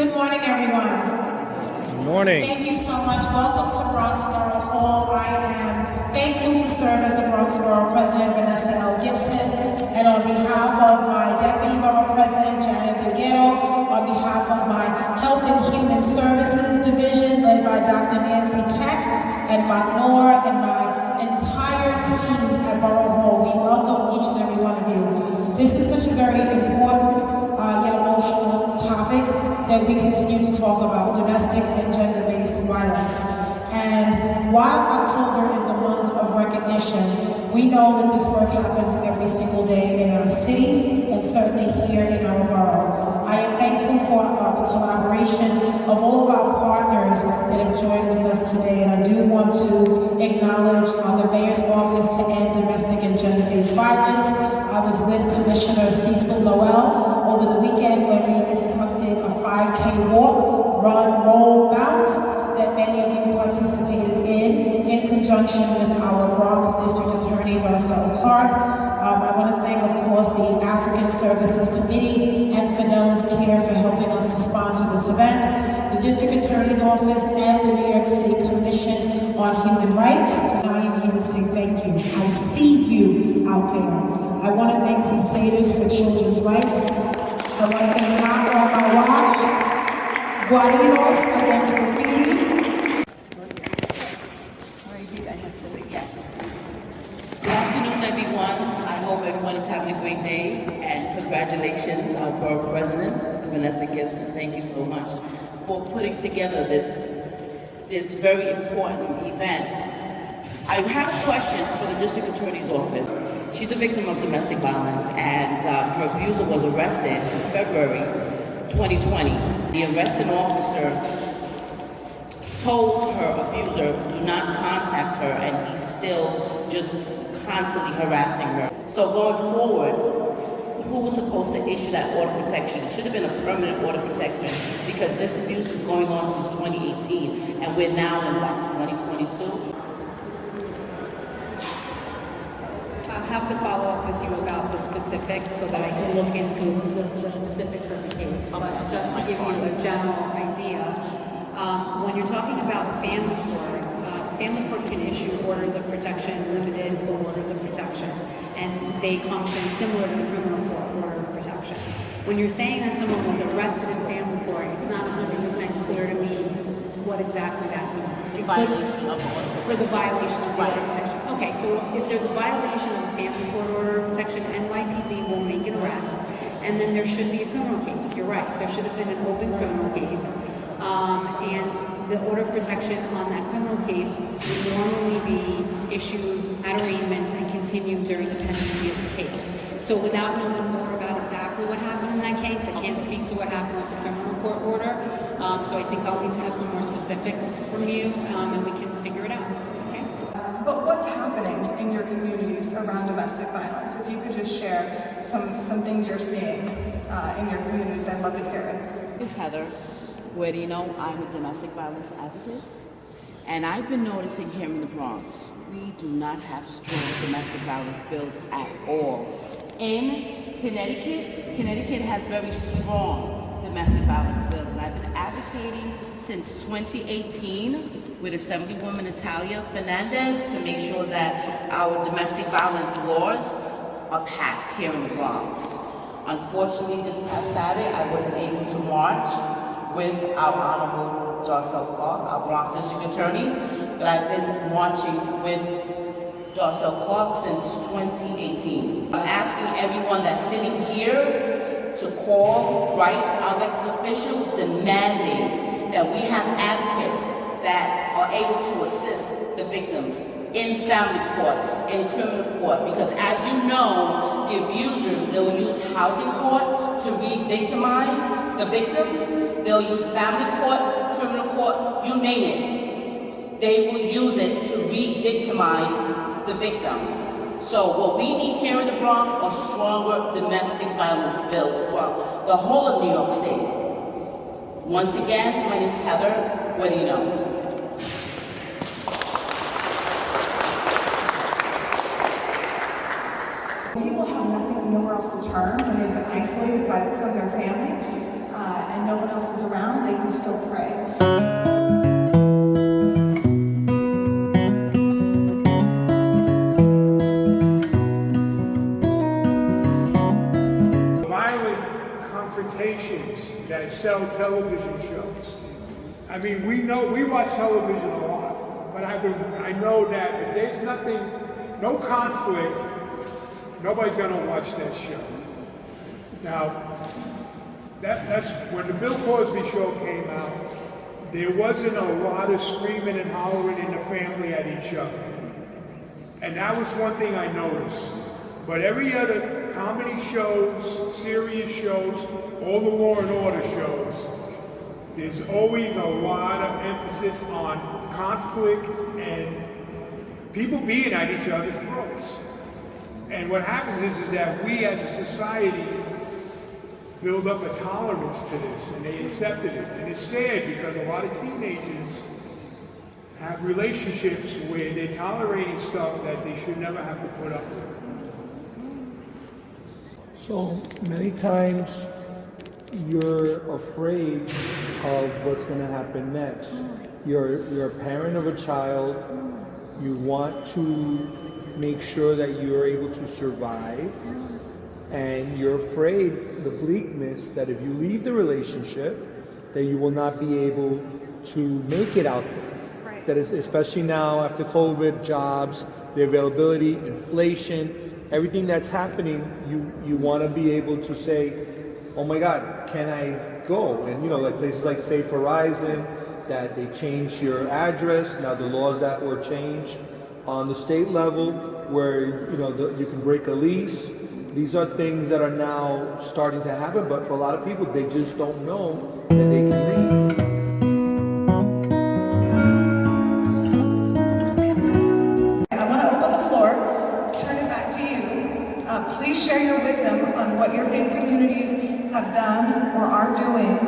Good morning, everyone. Good morning. Thank you so much. Welcome to Bronx Borough Hall. I am thankful to serve as the Bronx Borough President, Vanessa Gibson, and on behalf of my Deputy Borough President, Janet Biguero, on behalf of my Health and Human Services Division, led by Dr. Nancy Keck and Mike Noor, and my entire team at Borough Hall, we welcome each and every one of you. This is such a very important yet emotional topic that we continue to talk about, domestic and gender-based violence. And while October is the month of recognition, we know that this work happens every single day in our city and certainly here in our borough. I am thankful for the collaboration of all of our partners that have joined with us today, and I do want to acknowledge the Mayor's Office to End Domestic and Gender-Based Violence. I was with Commissioner Cecil Noel over the weekend when we conducted a 5K walk, run, roll, bounce that many of you participated in conjunction with our Bronx District Attorney, Darcel Clark. I want to thank, of course, the African Services Committee and Fidelis Care for helping us to sponsor this event, the District Attorney's Office, and the New York City Commission on Human Rights. I am here to say thank you. I see you out there. I want to thank Crusaders for Children's Rights. I want to thank Not On My Watch, Guarinos Against Graffiti. Yes. Good afternoon, everyone. I hope everyone is having a great day, and congratulations, our Borough President, Vanessa Gibson. Thank you so much for putting together this very important event. I have a question for the District Attorney's Office. She's a victim of domestic violence, and her abuser was arrested in February 2020. The arresting officer told her abuser do not contact her, and he's still just constantly harassing her. So going forward, who was supposed to issue that order of protection? It should have been a permanent order of protection, because this abuse is going on since 2018, and we're now in what, 2022? I'll have to follow up with you about the specifics so that I can look into the specifics of the case. But just to give you a general idea, when you're talking about family court can issue orders of protection, limited for orders of protection, and they function similar to the criminal court order of protection. When you're saying that someone was arrested in family court, it's not 100% clear to me what exactly that means. For the violation of the order of protection. Okay, so if there's a violation of the family court order of protection, NYPD will make an arrest, and then there should be a criminal case. You're right, there should have been an open criminal case, and the order of protection on that criminal case would normally be issued at arraignments and continued during the pendency of the case. So without knowing more about exactly what happened in that case, I can't speak to what happened with the criminal court order. So I think I'll need to have some more specifics from you, and we can figure it out. Okay? But what's happening in your communities around domestic violence? If you could just share some things you're seeing in your communities, I'd love to hear it. This is Heather Guarino. I'm a domestic violence advocate, and I've been noticing here in the Bronx, we do not have strong domestic violence bills at all. In Connecticut has very strong domestic violence bills, and I've been advocating since 2018 with Assemblywoman Natalia Fernandez to make sure that our domestic violence laws are passed here in the Bronx. Unfortunately, this past Saturday, I wasn't able to march with our Honorable Darcel Clark, our Bronx District Attorney, but I've been marching with Darcel Clark since 2018. I'm asking everyone that's sitting here to call, write our elected official, demanding that we have advocates that are able to assist the victims in family court, in criminal court, because as you know, the abusers, they'll use housing court to re-victimize the victims, they'll use family court, criminal court, you name it. They will use it to re-victimize the victim. So what we need here in the Bronx are stronger domestic violence bills throughout the whole of New York State. Once again, my name is Heather Guarino. People have nowhere else to turn when they've been isolated from their family, and no one else is around, they can still pray. Confrontations that sell television shows. I mean, we watch television a lot, but I know that if there's no conflict, nobody's gonna watch that show. Now, that's when the Bill Cosby show came out, there wasn't a lot of screaming and hollering in the family at each other. And that was one thing I noticed. But every other comedy shows, serious shows, all the Law and Order shows, there's always a lot of emphasis on conflict and people being at each other's throats. And what happens is that we as a society build up a tolerance to this, and they accepted it. And it's sad because a lot of teenagers have relationships where they're tolerating stuff that they should never have to put up with. So many times you're afraid of what's going to happen next. You're a parent of a child. You want to make sure that you're able to survive. And you're afraid, the bleakness, that if you leave the relationship, that you will not be able to make it out there. Right. That is, especially now after COVID, jobs, the availability, inflation, everything that's happening, you want to be able to say, oh my God, can I go? And like places like Safe Horizon, that they changed your address. Now the laws that were changed on the state level, where you can break a lease. These are things that are now starting to happen, but for a lot of people, they just don't know that they can leave. I want to open the floor, turn it back to you. Please share your wisdom on what your faith communities have done or are doing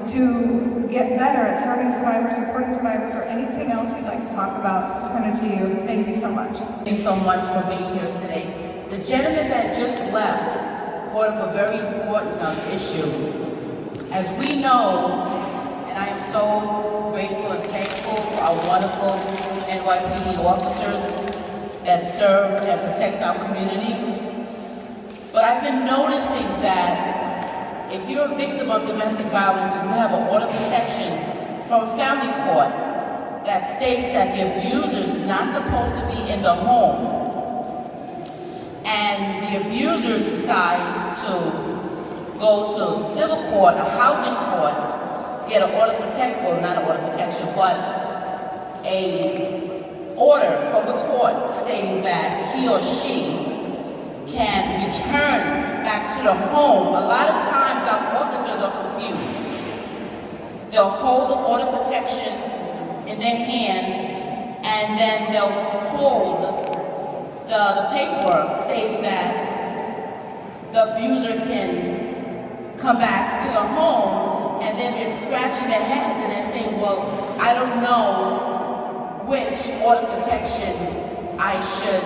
to get better at serving survivors, supporting survivors, or anything else you'd like to talk about. Turn it to you. Thank you so much. Thank you so much for being here today. The gentleman that just left brought up a very important issue. As we know, and I am so grateful and thankful for our wonderful NYPD officers that serve and protect our communities. But I've been noticing that if you're a victim of domestic violence and you have an order of protection from a family court that states that the abuser is not supposed to be in the home, and the abuser decides to go to civil court, a housing court, to get an order of protection, well, not an order of protection, but a order from the court stating that he or she can return back to the home. A lot of times our officers are confused. They'll hold the order of protection in their hand, and then they'll hold the paperwork stating that the abuser can come back to the home, and then they're scratching their heads and they're saying, well, I don't know which order of protection I should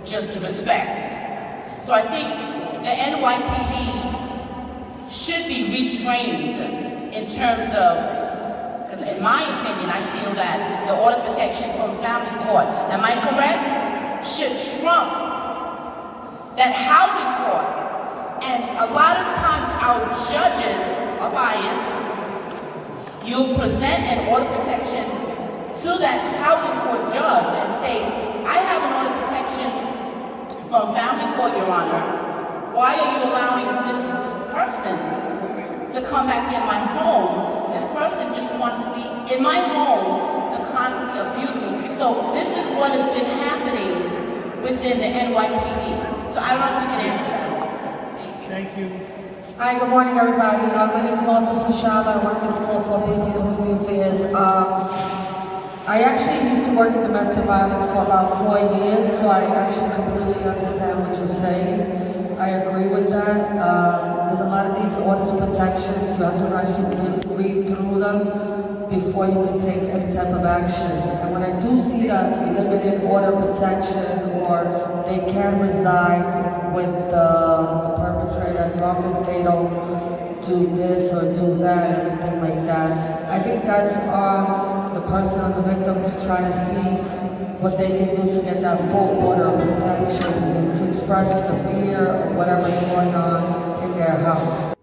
just respect. So I think the NYPD should be retrained in terms of, because in my opinion, I feel that the order of protection from family court, am I correct? Should trump that housing court. And a lot of times our judges are biased. You'll present an order of protection to that housing court judge and say, I have an order of protection from family court, Your Honor. Why are you allowing this person to come back in my home? This person just wants to be in my home to constantly abuse me. So this is what has been happening within the NYPD. So I don't know if you can answer that, officer. Thank you. Thank you. Hi, good morning, everybody. My name is Officer Shala. I work in 4-4 Precinct Community Affairs. I actually used to work in domestic violence for about 4 years, so I actually completely understand what you're saying. I agree with that. There's a lot of these orders of protections. You have to actually really read through them before you can take any type of action. And when I do see that limited order of protection, or they can reside with the permanent perpetrator, as long as they don't do this or do that, everything like that. I think that's on the person, on the victim, to try to see what they can do to get that full order of protection and to express the fear of whatever's going on in their house.